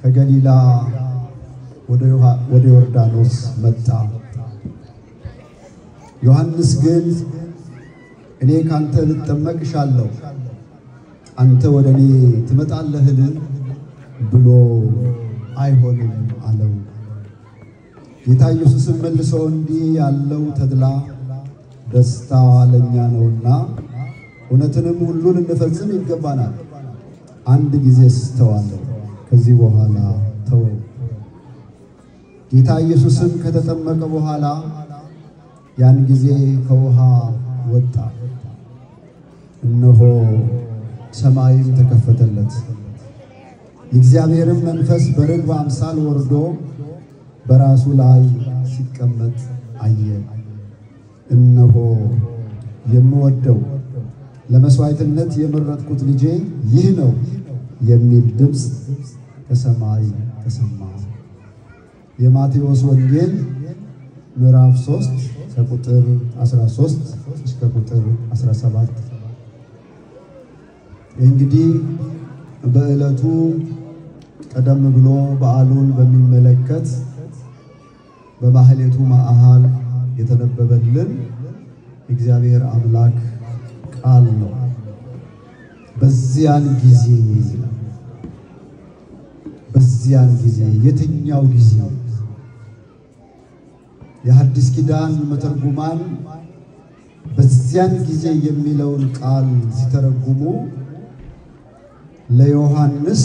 ከገሊላ ወደ ዮርዳኖስ መጣ። ዮሐንስ ግን እኔ ካንተ ልጠመቅሻለሁ አንተ ወደኔ ትመጣለህን ብሎ አይሆንም አለው። ጌታ ኢየሱስም መልሶ እንዲህ ያለው ተድላ ደስታ ለኛ ነውና እውነትንም ሁሉ ልንፈጽም ይገባናል። አንድ ጊዜ ስተዋለው ከዚህ በኋላ ተወው። ጌታ ኢየሱስም ከተጠመቀ በኋላ ያን ጊዜ ከውሃ ወጣ። እነሆ ሰማይም ተከፈተለት። የእግዚአብሔርም መንፈስ በርግብ አምሳል ወርዶ በራሱ ላይ ሲቀመጥ አየ። እነሆ የምወደው ለመስዋዕትነት የመረጥኩት ልጄ ይህ ነው የሚል ድምፅ ከሰማይ ተሰማ። የማቴዎስ ወንጌል ምዕራፍ 3 ከቁጥር 13 እስከ ቁጥር 17። እንግዲህ በዕለቱ ቀደም ብሎ በዓሉን በሚመለከት በማህሌቱ መዓል የተነበበልን እግዚአብሔር አምላክ ቃል ነው። በዚያን ጊዜ የትኛው ጊዜ? የሐዲስ ኪዳን መተርጉማን በዚያን ጊዜ የሚለውን ቃል ሲተረጉሙ ለዮሐንስ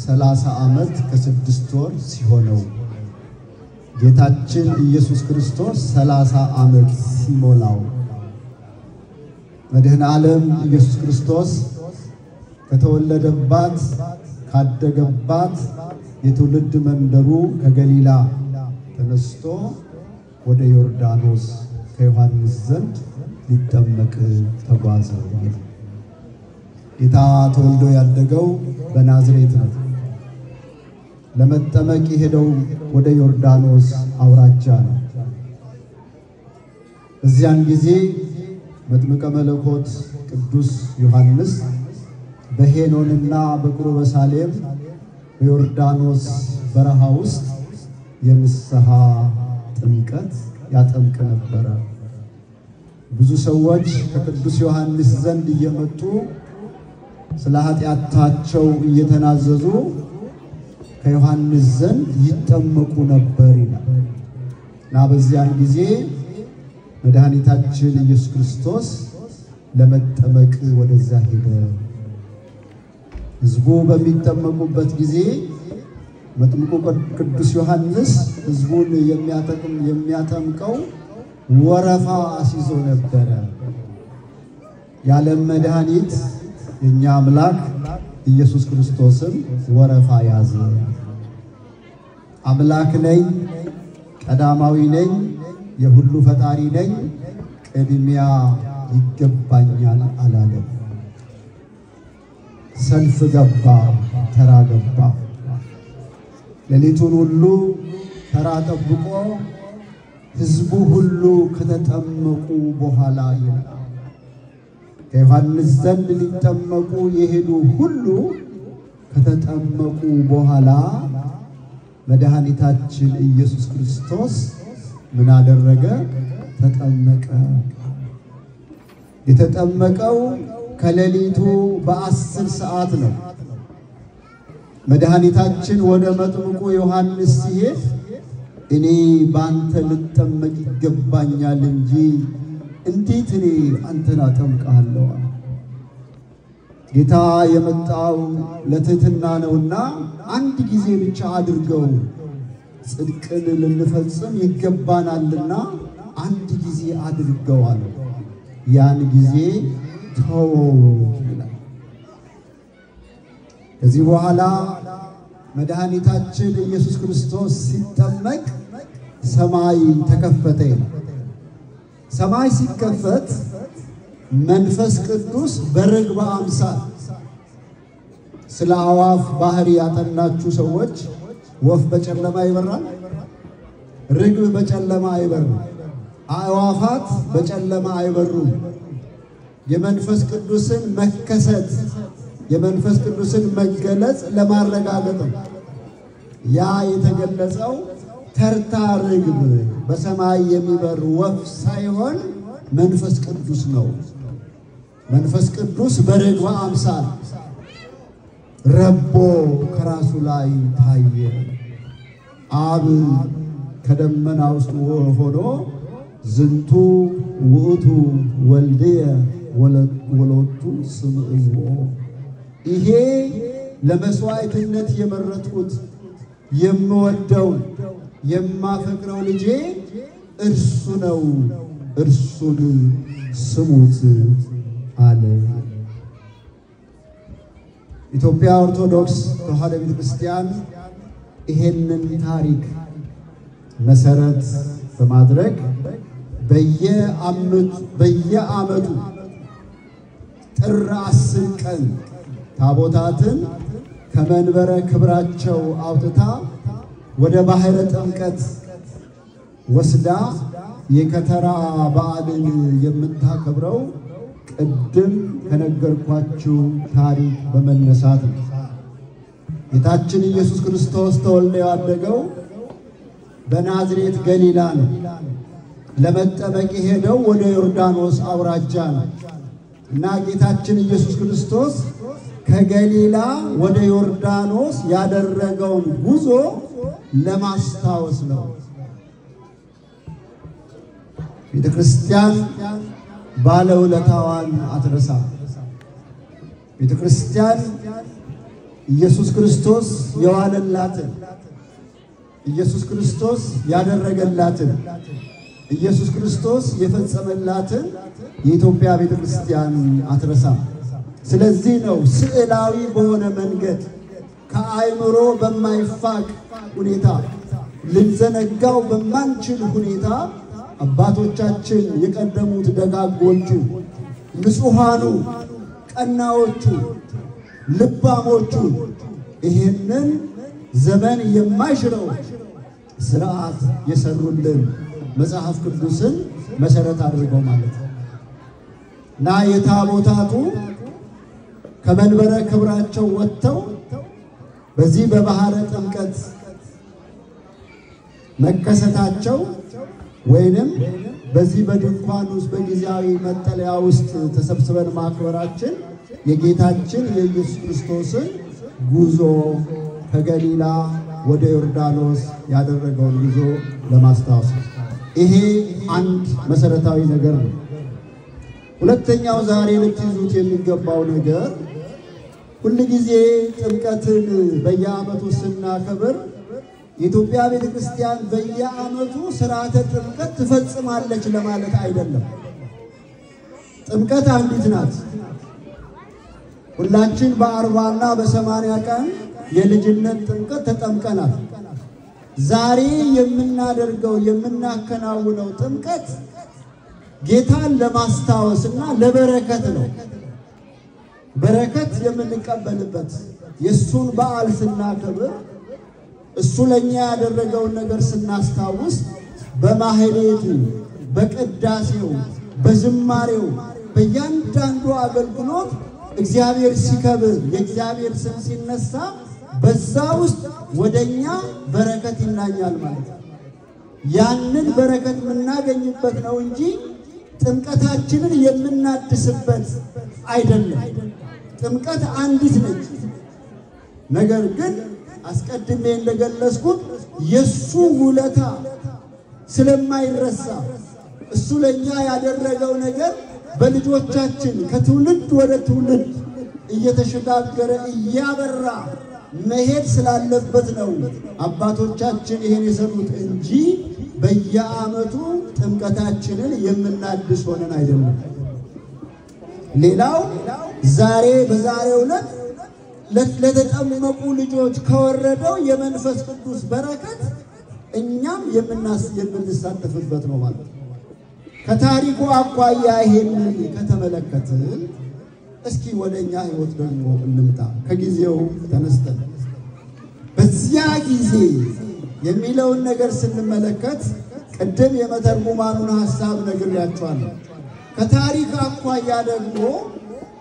30 ዓመት ከ6 ወር ሲሆነው ጌታችን ኢየሱስ ክርስቶስ 30 ዓመት ሲሞላው መድኃኔ ዓለም ኢየሱስ ክርስቶስ ከተወለደባት ካደገባት የትውልድ መንደሩ ከገሊላ ተነስቶ ወደ ዮርዳኖስ ከዮሐንስ ዘንድ ሊጠመቅ ተጓዘ። ጌታ ተወልዶ ያደገው በናዝሬት ነው። ለመጠመቅ የሄደው ወደ ዮርዳኖስ አውራጃ ነው። በዚያን ጊዜ መጥምቀ መለኮት ቅዱስ ዮሐንስ በሄኖንና በቁርበ ሳሌም በዮርዳኖስ በረሃ ውስጥ የንስሐ ጥምቀት ያጠምቅ ነበረ። ብዙ ሰዎች ከቅዱስ ዮሐንስ ዘንድ እየመጡ ስለ ኃጢአታቸው እየተናዘዙ ከዮሐንስ ዘንድ ይጠመቁ ነበር ይላል። እና በዚያን ጊዜ መድኃኒታችን ኢየሱስ ክርስቶስ ለመጠመቅ ወደዛ ሄደ። ሕዝቡ በሚጠመቁበት ጊዜ መጥምቁ ቅዱስ ዮሐንስ ሕዝቡን የሚያጠምቀው ወረፋ አስይዞ ነበረ። የዓለም መድኃኒት የኛ አምላክ ኢየሱስ ክርስቶስም ወረፋ ያዘ። አምላክ ነኝ፣ ቀዳማዊ ነኝ፣ የሁሉ ፈጣሪ ነኝ፣ ቅድሚያ ይገባኛል አላለም። ሰልፍ ገባ፣ ተራ ገባ። ሌሊቱን ሁሉ ተራ ጠብቆ ሕዝቡ ሁሉ ከተጠመቁ በኋላ ይላል ከዮሐንስ ዘንድ ሊጠመቁ የሄዱ ሁሉ ከተጠመቁ በኋላ መድኃኒታችን ኢየሱስ ክርስቶስ ምን አደረገ? ተጠመቀ። የተጠመቀው ከሌሊቱ በ10 ሰዓት ነው። መድኃኒታችን ወደ መጥምቁ ዮሐንስ ሲሄድ እኔ ባንተ ልጠመቅ ይገባኛል እንጂ እንዴት እኔ አንተን አጠምቃለሁ? ጌታ የመጣው ለትህትና ነውና አንድ ጊዜ ብቻ አድርገው ጽድቅን ልንፈጽም ይገባናልና አንድ ጊዜ አድርገው አለ። ያን ጊዜ ተወው ይላል። ከዚህ በኋላ መድኃኒታችን ኢየሱስ ክርስቶስ ሲጠመቅ ሰማይ ተከፈተ ይላል። ሰማይ ሲከፈት መንፈስ ቅዱስ በርግብ አምሳል ስለ አዋፍ ባህሪ ያጠናችሁ ሰዎች ወፍ በጨለማ ይበራል፣ ርግብ በጨለማ አይበርም፣ አዋፋት በጨለማ አይበሩም። የመንፈስ ቅዱስን መከሰት የመንፈስ ቅዱስን መገለጽ ለማረጋገጥ ያ የተገለጸው ተርታ ርግብ በሰማይ የሚበር ወፍ ሳይሆን መንፈስ ቅዱስ ነው። መንፈስ ቅዱስ በርግብ አምሳል ረቦ ከራሱ ላይ ታየ። አብ ከደመና ውስጥ ሆኖ ዝንቱ ውእቱ ወልድየ ወለቱ ስምዕዎ፣ ይሄ ለመስዋዕትነት የመረጥኩት የምወደው የማፈቅረው ልጄ እርሱ ነው፣ እርሱን ስሙት አለ። ኢትዮጵያ ኦርቶዶክስ ተዋሕዶ ቤተክርስቲያን ይሄንን ታሪክ መሰረት በማድረግ በየዓመቱ ጥር 10 ቀን ታቦታትን ከመንበረ ክብራቸው አውጥታ ወደ ባህረ ጥምቀት ወስዳ የከተራ በዓልን የምታከብረው ቅድም ከነገርኳችሁ ታሪክ በመነሳት ነው። ጌታችን ኢየሱስ ክርስቶስ ተወልዶ ያደገው በናዝሬት ገሊላ ነው። ለመጠመቅ ሄደው ወደ ዮርዳኖስ አውራጃ ነው እና ጌታችን ኢየሱስ ክርስቶስ ከገሊላ ወደ ዮርዳኖስ ያደረገውን ጉዞ ለማስታወስ ነው። ቤተክርስቲያን ባለውለታዋን አትረሳ። ቤተክርስቲያን ኢየሱስ ክርስቶስ የዋለላትን፣ ኢየሱስ ክርስቶስ ያደረገላትን፣ ኢየሱስ ክርስቶስ የፈጸመላትን የኢትዮጵያ ቤተክርስቲያን አትረሳም። ስለዚህ ነው ስዕላዊ በሆነ መንገድ ከአይምሮ በማይፋቅ ሁኔታ ልንዘነጋው በማንችል ሁኔታ አባቶቻችን የቀደሙት ደጋጎቹ ንጹሃኑ ቀናዎቹ ልባሞቹ ይሄንን ዘመን የማይሽረው ስርዓት የሰሩልን መጽሐፍ ቅዱስን መሰረት አድርገው ማለት ነው እና የታቦታቱ ከመንበረ ክብራቸው ወጥተው በዚህ በባህረ ጥምቀት መከሰታቸው ወይንም በዚህ በድንኳን ውስጥ በጊዜያዊ መጠለያ ውስጥ ተሰብስበን ማክበራችን የጌታችን የኢየሱስ ክርስቶስን ጉዞ ከገሊላ ወደ ዮርዳኖስ ያደረገውን ጉዞ ለማስታወስ ይሄ አንድ መሰረታዊ ነገር ነው። ሁለተኛው ዛሬ ልትይዙት የሚገባው ነገር ሁሉ ጊዜ ጥምቀትን በየዓመቱ ስናከብር የኢትዮጵያ ቤተክርስቲያን በየዓመቱ ሥርዓተ ጥምቀት ትፈጽማለች ለማለት አይደለም። ጥምቀት አንዲት ናት። ሁላችን በ40 እና በ80 ቀን የልጅነት ጥምቀት ተጠምቀናል። ዛሬ የምናደርገው የምናከናውነው ጥምቀት ጌታን ለማስታወስና ለበረከት ነው። በረከት የምንቀበልበት የሱን በዓል ስናከብር እሱ ለኛ ያደረገውን ነገር ስናስታውስ በማህሌቱ በቅዳሴው በዝማሬው በእያንዳንዱ አገልግሎት እግዚአብሔር ሲከብር የእግዚአብሔር ስም ሲነሳ በዛ ውስጥ ወደኛ በረከት ይናኛል ማለት ነው። ያንን በረከት የምናገኝበት ነው እንጂ ጥምቀታችንን የምናድስበት አይደለም። ጥምቀት አንዲት ነች። ነገር ግን አስቀድሜ እንደገለጽኩት የሱ ውለታ ስለማይረሳ እሱ ለኛ ያደረገው ነገር በልጆቻችን ከትውልድ ወደ ትውልድ እየተሸጋገረ እያበራ መሄድ ስላለበት ነው አባቶቻችን ይሄን የሰሩት እንጂ በየዓመቱ ጥምቀታችንን የምናድስ ሆነን አይደለም። ሌላው ዛሬ በዛሬው ዕለት ለተጠመቁ ልጆች ከወረደው የመንፈስ ቅዱስ በረከት እኛም የምንሳተፍበት ነው ማለት ነው። ከታሪኩ አኳያ ይሄንን ከተመለከትን እስኪ ወደኛ ህይወት ደግሞ እንምጣ። ከጊዜው ተነስተን በዚያ ጊዜ የሚለውን ነገር ስንመለከት ቅድም የመተርጉማኑን ሐሳብ ነግሬያችኋለሁ። ከታሪክ አኳያ ደግሞ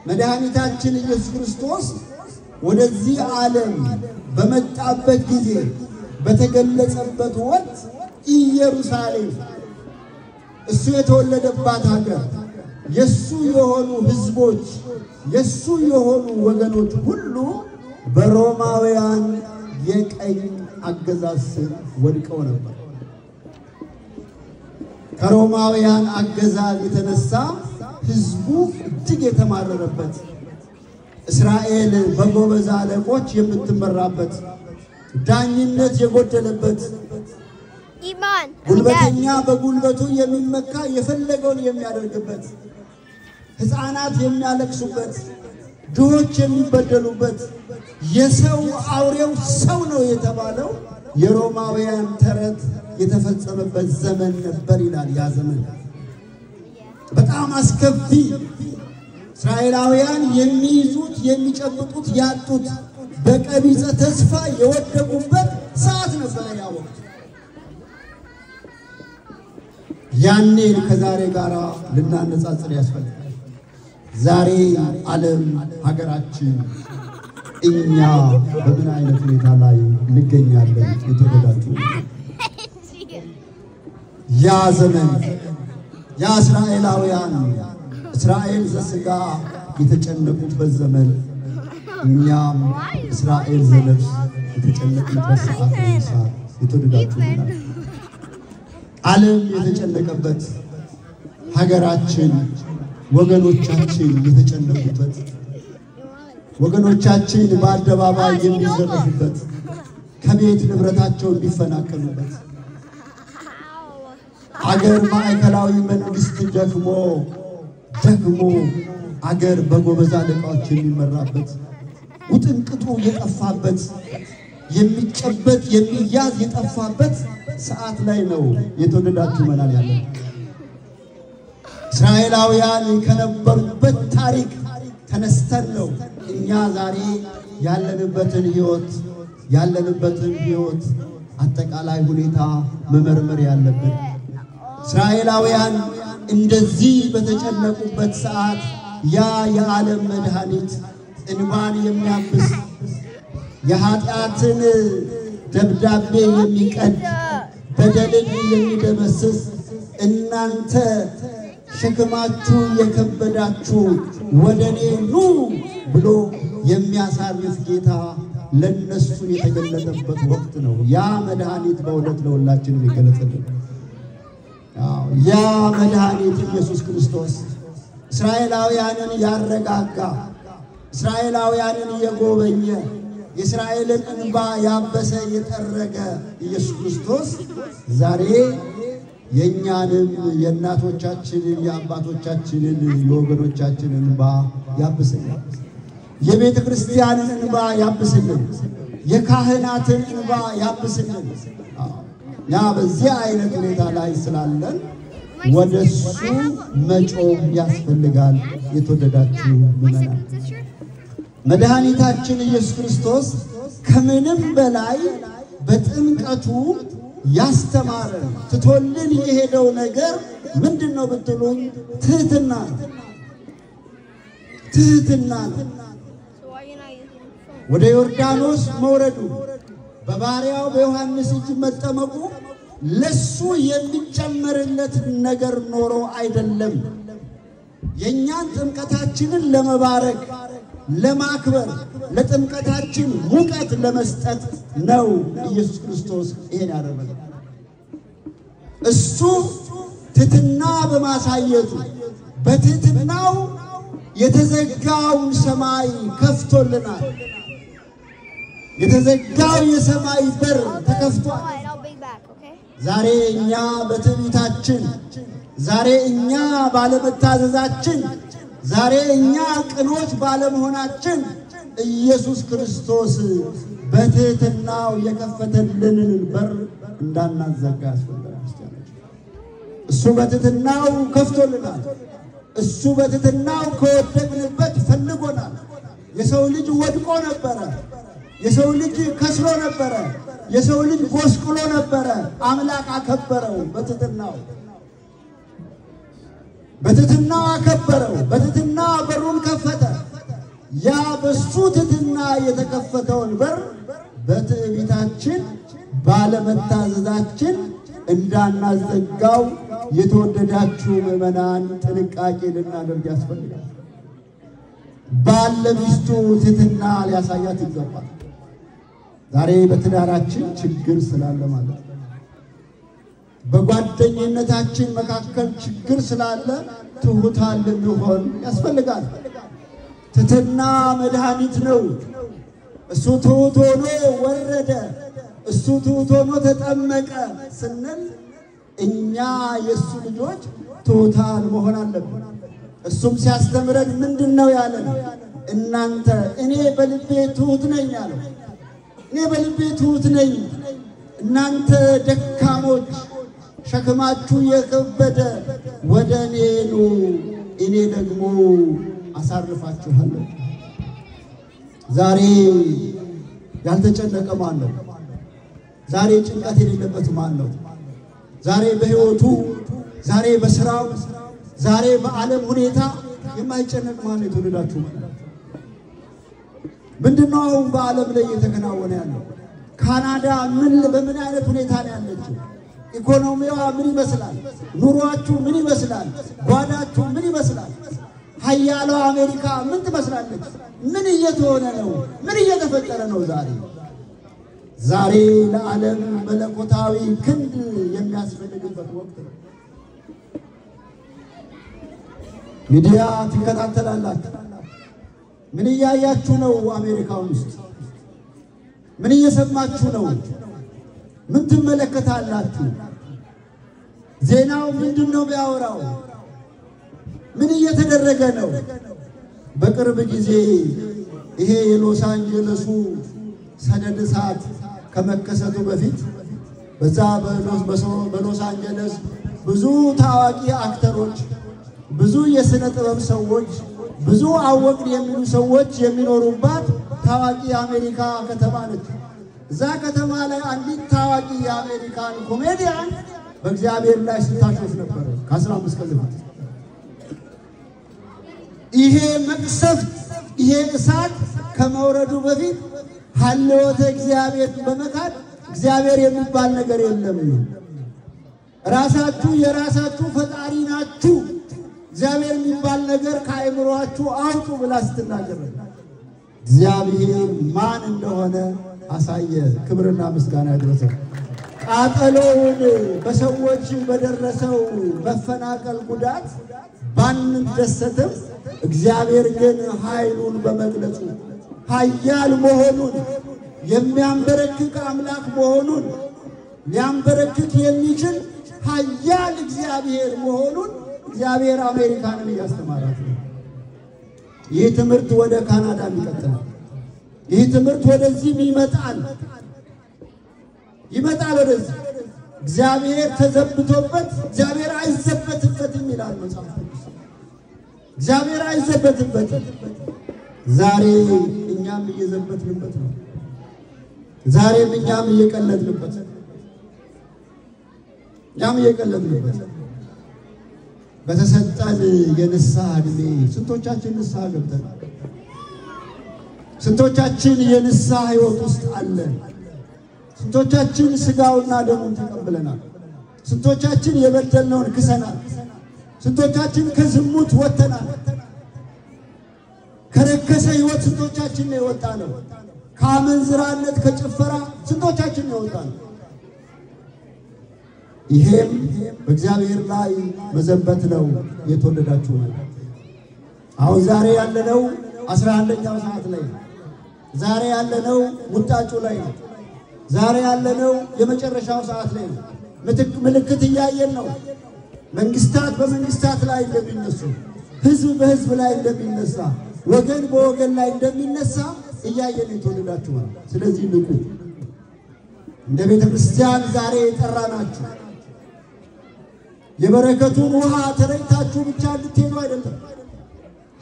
መድኃኒታችን ኢየሱስ ክርስቶስ ወደዚህ ዓለም በመጣበት ጊዜ በተገለጸበት ወቅት ኢየሩሳሌም እሱ የተወለደባት ሀገር የሱ የሆኑ ህዝቦች የሱ የሆኑ ወገኖች ሁሉ በሮማውያን የቀኝ አገዛዝ ወድቀው ነበር። ከሮማውያን አገዛዝ የተነሳ ህዝቡ እጅግ የተማረረበት እስራኤል በጎበዝ አለቆች የምትመራበት ዳኝነት የጎደለበት ጉልበተኛ በጉልበቱ የሚመካ የፈለገውን የሚያደርግበት ህፃናት የሚያለቅሱበት ድሆች የሚበደሉበት የሰው አውሬው ሰው ነው የተባለው የሮማውያን ተረት የተፈጸመበት ዘመን ነበር ይላል። ያ ዘመን በጣም አስከፊ እስራኤላውያን የሚይዙት የሚጨብጡት ያጡት በቀቢጸ ተስፋ የወደቁበት ሰዓት ነበር ያ ወቅት። ያኔ ከዛሬ ጋር ልናነጻጽር ያስፈልጋል። ዛሬ ዓለም ሀገራችን እኛ በምን አይነት ሁኔታ ላይ እንገኛለን? የተወደዳችሁ ያ ዘመን ያ እስራኤላውያን እስራኤል ዘስጋ የተጨነቁበት ዘመን እኛም እስራኤል ዘነፍስ የተጨነቁበት ሰዓት ነው። የተወደዳችሁ ዓለም የተጨነቀበት ሀገራችን ወገኖቻችን የተጨነቁበት ወገኖቻችን በአደባባይ የሚዘረፉበት ከቤት ንብረታቸው እንዲፈናቀሉበት አገር ማዕከላዊ መንግስት ደግሞ አገር በጎበዝ አለቆች የሚመራበት ውጥንቅጡ የጠፋበት የሚጨበጥ የሚያዝ የጠፋበት ሰዓት ላይ ነው የተወደዳችሁ መናን ያለው። እስራኤላውያን ከነበሩበት ታሪክ ተነስተን ነው እኛ ዛሬ ያለንበትን ህይወት አጠቃላይ ሁኔታ መመርመር ያለብን። እስራኤላውያን እንደዚህ በተጨነቁበት ሰዓት ያ የዓለም መድኃኒት እንባን የሚያብስ የኃጢአትን ደብዳቤ የሚቀድ በደልን የሚደመስስ እናንተ ሸክማችሁ የከበዳችሁ ወደኔ ኑ ብሎ የሚያሳርፍ ጌታ ለነሱ የተገለጠበት ወቅት ነው። ያ መድኃኒት በእውነት ለሁላችንም ይገለጽልን። ያ መድኃኒት ኢየሱስ ክርስቶስ እስራኤላውያንን ያረጋጋ እስራኤላውያንን የጎበኘ የእስራኤልን እንባ ያበሰ የጠረገ ኢየሱስ ክርስቶስ ዛሬ የኛንም የእናቶቻችንን የአባቶቻችንን የወገኖቻችንን እንባ ያብስልን። የቤተ ክርስቲያንን እንባ ያብስልን። የካህናትን እንባ ያብስልን። ያ በዚህ አይነት ሁኔታ ላይ ስላለን ወደሱ መጮህ ያስፈልጋል። የተወደዳችሁ ምእመናን መድኃኒታችን ኢየሱስ ክርስቶስ ከምንም በላይ በጥምቀቱ ያስተማረን ትቶልን የሄደው ነገር ምንድነው ብትሉኝ ትህትና ወደ ዮርዳኖስ መውረዱ በባሪያው በዮሐንስ እጅ መጠመቁ ለሱ የሚጨመርለት ነገር ኖሮ አይደለም። የኛን ጥምቀታችንን ለመባረክ ለማክበር ለጥምቀታችን ሙቀት ለመስጠት ነው ኢየሱስ ክርስቶስ ይሄን ያደረገው። እሱ ትህትና በማሳየቱ በትህትናው የተዘጋውን ሰማይ ከፍቶልናል። የተዘጋው የሰማይ በር ተከፍቷል። ዛሬ እኛ በትዕቢታችን ዛሬ እኛ ባለመታዘዛችን ዛሬ እኛ ቅኖች ባለመሆናችን ኢየሱስ ክርስቶስ በትህትናው የከፈተልንን በር እንዳናዘጋ ያስፈልጋል። እሱ በትህትናው ከፍቶልናል። እሱ በትህትናው ከወደቅንበት ፈልጎናል። የሰው ልጅ ወድቆ ነበረ። የሰው ልጅ ከስሮ ነበረ። የሰው ልጅ ጎስቁሎ ነበረ። አምላክ አከበረው በትህትናው አከበረው። በትህትና በሩን ከፈተ። ያ በሱ ትህትና የተከፈተውን በር በትዕቢታችን ባለመታዘዛችን እንዳናዘጋው የተወደዳችሁ ምዕመናን ጥንቃቄ ልናደርግ ያስፈልጋል። ባለ ሚስቱ ትህትና ሊያሳያት ይገባል። ዛሬ በትዳራችን ችግር ስላለ ማለት ነው። በጓደኝነታችን መካከል ችግር ስላለ ትሁታን ልንሆን ያስፈልጋል። ትህትና መድኃኒት ነው። እሱ ትሁት ሆኖ ወረደ፣ እሱ ትሁት ሆኖ ተጠመቀ ስንል እኛ የሱ ልጆች ትሁታን መሆን አለብን። እሱም ሲያስተምረን ምንድነው ያለን? እናንተ እኔ በልቤ ትሁት ነኝ ያለው። እኔ በልቤ ትሁት ነኝ፣ እናንተ ደካሞች ሸክማችሁ የከበደ ወደ እኔ ኑ፣ እኔ ደግሞ አሳርፋችኋለሁ። ዛሬ ያልተጨነቀ ማን ነው? ዛሬ ጭንቀት የሌለበት ማን ነው? ዛሬ በህይወቱ፣ ዛሬ በስራው፣ ዛሬ በዓለም ሁኔታ የማይጨነቅ ማን ነው? የተወደዳችሁ ምንድነው አሁን በዓለም ላይ እየተከናወነ ያለው? ካናዳ በምን አይነት ሁኔታ ነው ያለችው? ኢኮኖሚዋ ምን ይመስላል? ኑሯችሁ ምን ይመስላል? ጓዳችሁ ምን ይመስላል? ሀያሏ አሜሪካ ምን ትመስላለች? ምን እየተሆነ ነው? ምን እየተፈጠረ ነው? ዛሬ ለዓለም መለኮታዊ ክንድ የሚያስፈልግበት ወቅት ነው። ሚዲያ ትከታተላላችሁ። ምን እያያችሁ ነው? አሜሪካ ውስጥ ምን እየሰማችሁ ነው? ምን ትመለከታላችሁ? ዜናው ምንድነው ቢያወራው? ምን እየተደረገ ነው? በቅርብ ጊዜ ይሄ የሎስ አንጀለሱ ሰደድ እሳት ከመከሰቱ በፊት በዛ በሎስ አንጀለስ ብዙ ታዋቂ አክተሮች፣ ብዙ የሥነ ጥበብ ሰዎች፣ ብዙ አወቅን የሚሉ ሰዎች የሚኖሩባት ታዋቂ አሜሪካ ከተማ ነች። እዛ ከተማ ላይ አንዲት ታዋቂ የአሜሪካን ኮሜዲያን በእግዚአብሔር ላይ ስታሾፍ ነበር ከ15 ቀን በፊት። ይሄ መቅሰፍት፣ ይሄ እሳት ከመውረዱ በፊት ሀልወተ እግዚአብሔር በመካድ እግዚአብሔር የሚባል ነገር የለም፣ ራሳችሁ የራሳችሁ ፈጣሪ ናችሁ፣ እግዚአብሔር የሚባል ነገር ከአእምሮአችሁ አውጡ ብላ ስትናገር እግዚአብሔር ማን እንደሆነ አሳየ። ክብርና ምስጋና ይድረሰው። ቃጠሎውን በሰዎች በደረሰው መፈናቀል ጉዳት ባንደሰትም እግዚአብሔር ግን ኃይሉን በመግለጹ ኃያል መሆኑን የሚያንበረክክ አምላክ መሆኑን ሊያንበረክክ የሚችል ኃያል እግዚአብሔር መሆኑን እግዚአብሔር አሜሪካንን እያስተማራት ነው። ይህ ትምህርት ወደ ካናዳ ይቀጥላል። ይህ ትምህርት ወደዚህ ይመጣል ወደዚህ። እግዚአብሔር ተዘብቶበት እግዚአብሔር አይዘበትበትም ይላል መጽሐፍ ቅዱስ። እግዚአብሔር አይዘበትበትም። ዛሬ እኛም እየዘበትንበት ነው። ዛሬም እኛም እየቀለድንበት በተሰጠን የንስሐ ዕድሜ ስንቶቻችን ንስሐ ገብተናል? ስንቶቻችን የንስሐ ሕይወት ውስጥ አለን? ስንቶቻችን ስጋውና ደሙን ተቀብለናል? ስንቶቻችን የበደልነውን ክሰናል? ስንቶቻችን ከዝሙት ወጥተናል? ከረከሰ ሕይወት ስንቶቻችን ነው የወጣነው? ከአመንዝራነት ከጭፈራ ስንቶቻችን ነው የወጣነው? ይሄም በእግዚአብሔር ላይ መዘበት ነው። የተወደዳችሁ አሁን ዛሬ ያለነው 11ኛው ሰዓት ላይ ነው። ዛሬ ያለነው ሙጣጩ ላይ ነው። ዛሬ ያለነው የመጨረሻው ሰዓት ላይ ነው። ምልክት እያየን ነው። መንግስታት በመንግስታት ላይ እንደሚነሱ፣ ህዝብ በህዝብ ላይ እንደሚነሳ፣ ወገን በወገን ላይ እንደሚነሳ እያየን የተወደዳችሁ ነው። ስለዚህ ንቁ። እንደ ቤተ ክርስቲያን ዛሬ የጠራናችሁ የበረከቱን ውሃ ተረጭታችሁ ብቻ እንድትሄዱ አይደለም።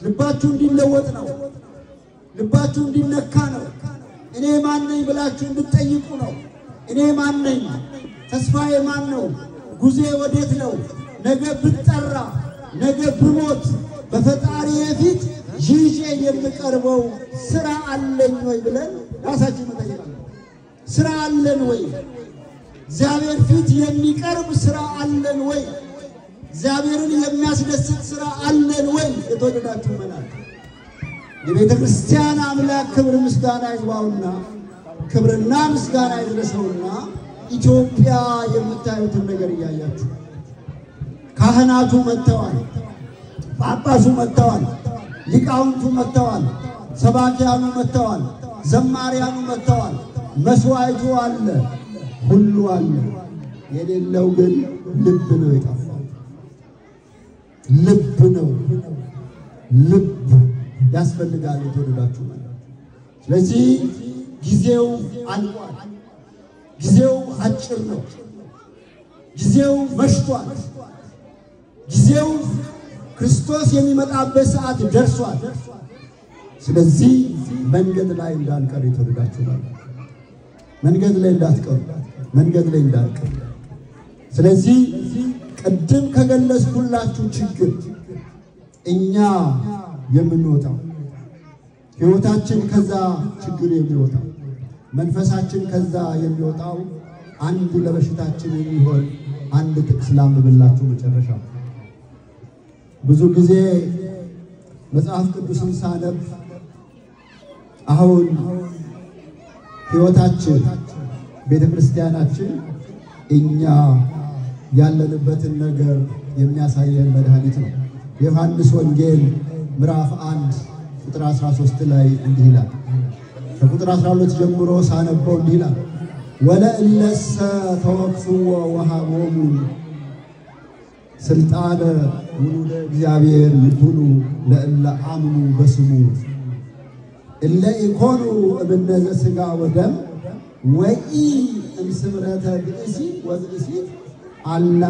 ልባችሁ እንዲለወጥ ነው። ልባችሁ እንዲነካ ነው። እኔ ማን ነኝ ብላችሁ እንድትጠይቁ ነው። እኔ ማን ነኝ? ተስፋዬ ማን ነው? ጉዜ ወዴት ነው? ነገ ብጠራ፣ ነገ ብሞት በፈጣሪዬ ፊት ይዤ የምቀርበው ስራ አለኝ ወይ ብለን ራሳችን መጠየቅ። ስራ አለን ወይ? እግዚአብሔር ፊት የሚቀርብ ስራ አለን ወይ? እግዚአብሔርን የሚያስደስት ስራ አለን ወይ? የተወደዳችሁ መናት የቤተ ክርስቲያን አምላክ ክብር ምስጋና ይግባውና ክብርና ምስጋና ይድረሰውና ኢትዮጵያ የምታዩትን ነገር ያያችሁ ካህናቱ መተዋል፣ ጳጳሱ መተዋል፣ ሊቃውንቱ መተዋል፣ ሰባኪያኑ መተዋል፣ ዘማሪያኑ መተዋል፣ መስዋዕቱ አለ፣ ሁሉ አለ። የሌለው ግን ልብ ነው የጠፋው። ልብ ነው። ልብ ያስፈልጋል የተወደዳችሁ ማለት። ስለዚህ ጊዜው አልቋል። ጊዜው አጭር ነው። ጊዜው መሽቷል። ጊዜው ክርስቶስ የሚመጣበት ሰዓት ደርሷል። ስለዚህ መንገድ ላይ እንዳንቀር የተወደዳችሁ ማለት መንገድ ላይ እንዳትቀሩ፣ መንገድ ላይ እንዳንቀር። ስለዚህ ቅድም ከገለጽኩላችሁ ችግር እኛ የምንወጣው ሕይወታችን ከዛ ችግር የሚወጣው መንፈሳችን ከዛ የሚወጣው አንድ ለበሽታችን የሚሆን አንድ ጥቅስ ላንብብላችሁ መጨረሻ። ብዙ ጊዜ መጽሐፍ ቅዱስን ሳነብ አሁን ሕይወታችን ቤተክርስቲያናችን እኛ ያለንበትን ነገር የሚያሳየን መድኃኒት ነው። ዮሐንስ ወንጌል ምዕራፍ 1 ቁጥር 13 ላይ እንዲህ ይላል። ከቁጥር 12 ጀምሮ ሳነበው እንዲህ ይላል። ወለእለሰ ተወክፍዎ ወሃቦሙ ስልጣነ ውሉደ እግዚአብሔር ይኩኑ ለእለ አምኑ በስሙ እለ ኢኮኑ እብነ ዘሥጋ ወደም ወኢ እምስምረተ ብእሲ ወብእሲት አላ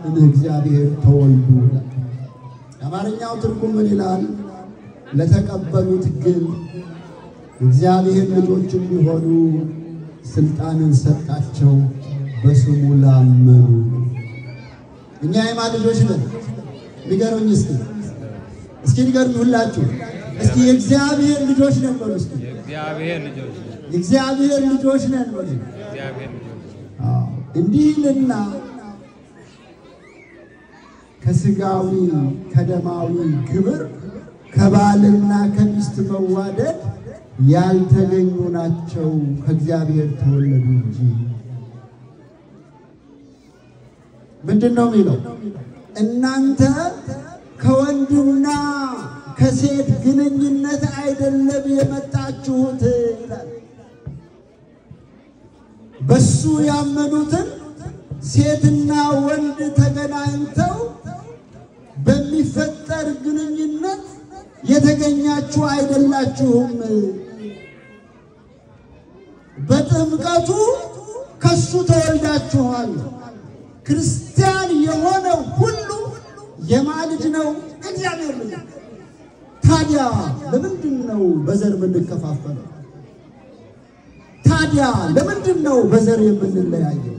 እምእግዚአብሔር ተወልዱ። የአማርኛው ትርጉም ምን ይላል? ለተቀበሉት ግን እግዚአብሔር ልጆች እንዲሆኑ ስልጣንን ሰጣቸው በስሙ ላመኑ። እኛ የማን ልጆች ነን? ንገሩኝ እስኪ ንገሩኝ ሁላችሁ። እስኪ የእግዚአብሔር ልጆች ነን በሉ። እስኪ የእግዚአብሔር ልጆች ነን በሉ። እንዲህልና ከስጋዊ ከደማዊ ግብር ከባልና ከሚስት መዋደድ ያልተገኙ ናቸው ከእግዚአብሔር ተወለዱ እንጂ። ምንድነው የሚለው? እናንተ ከወንድና ከሴት ግንኙነት አይደለም የመጣችሁት ይላል። በሱ ያመኑትን ሴትና ወንድ ተገናኝተው በሚፈጠር ግንኙነት የተገኛችሁ አይደላችሁም። በጥምቀቱ ከሱ ተወልዳችኋል። ክርስቲያን የሆነ ሁሉ የማልጅ ነው፣ እግዚአብሔር ልጅ። ታዲያ ለምንድነው በዘር የምንከፋፈለው? ታዲያ ለምንድነው በዘር የምንለያየው?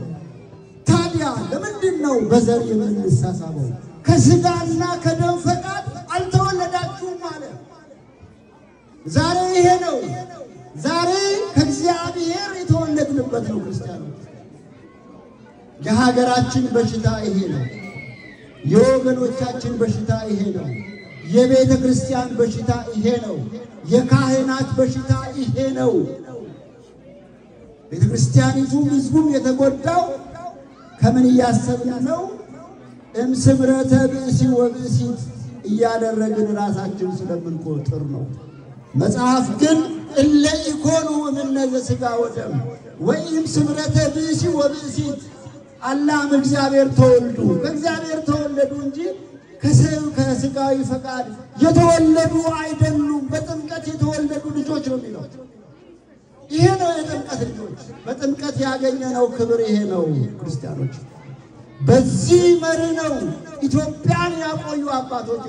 ታዲያ ለምንድነው በዘር የምንሳሳበው? ከስጋና ከደም ፈቃድ አልተወለዳችሁም ማለት ዛሬ ይሄ ነው። ዛሬ ከእግዚአብሔር የተወለድንበት ነው ክርስቲያኖች። የሀገራችን በሽታ ይሄ ነው። የወገኖቻችን በሽታ ይሄ ነው። የቤተ ክርስቲያን በሽታ ይሄ ነው። የካህናት በሽታ ይሄ ነው። ቤተ ክርስቲያኒቱ ሕዝቡም የተጎዳው ከምን እያሰብን ነው? እምስምረተ ብእሲ ወብእሲት እያደረግን ራሳችን ስለምንቆጥር ነው። መጽሐፍ ግን እለ ኢኮኑ እምነ ዘሥጋ ወደም ወይም ስምረተ ብእሲ ወብእሲት አላም እግዚአብሔር ተወልዱ፣ ከእግዚአብሔር ተወለዱ እንጂ ከስጋዊ ፈቃድ የተወለዱ አይደሉም። በጥምቀት የተወለዱ ልጆች ነው የሚለው። ይሄ ነው የጥምቀት ልጆች። በጥምቀት ያገኘነው ክብር ይሄ ነው ክርስቲያኖች። በዚህ መሪ ነው ኢትዮጵያን ያቆዩ አባቶች